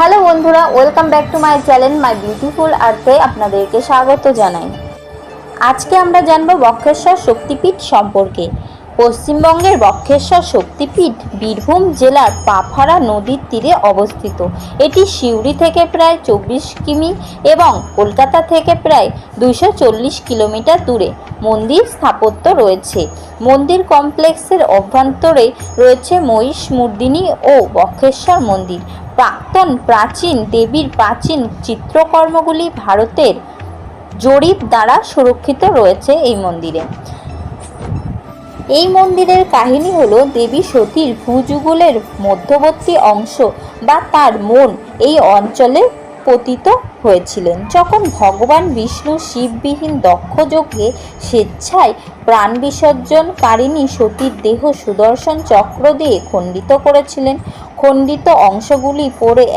Hello বন্ধুরা, welcome back to my channel my beautiful আর্থে আপনাদেরকে স্বাগত জানাই। আজকে আমরা জানব বক্রেশ্বর শক্তিপীঠ সম্পর্কে। পশ্চিমবঙ্গের বক্রেশ্বর শক্তিপীঠ বীরভূম জেলার পাফারা নদীর তীরে অবস্থিত। এটি সিউড়ি থেকে প্রায় 24 কিমি এবং কলকাতা থেকে প্রায় 240 কিলোমিটার দূরে। মন্দির স্থাপত্য রয়েছে। মন্দির কমপ্লেক্সের অভ্যন্তরে রয়েছে মহিষমর্দিনী ও বক্রেশ্বর মন্দির। প্রাচীন দেবীর প্রাচীন চিত্রকর্মগুলি ভারতের জরিপ দ্বারা সুরক্ষিত রয়েছে এই মন্দিরে। এই মন্দিরের কাহিনী হলো দেবী সতীর ভূযুগলের মধ্যবর্তী অংশ বা তার মন এই অঞ্চলে পতিত হয়েছিলেন যখন ভগবান বিষ্ণু শিববিহীন দক্ষ যজ্ঞে স্বেচ্ছায় প্রাণ বিসর্জনকারিণী সতীর দেহ সুদর্শন চক্র দিয়ে খণ্ডিত করেছিলেন। খণ্ডিত অংশগুলি পরে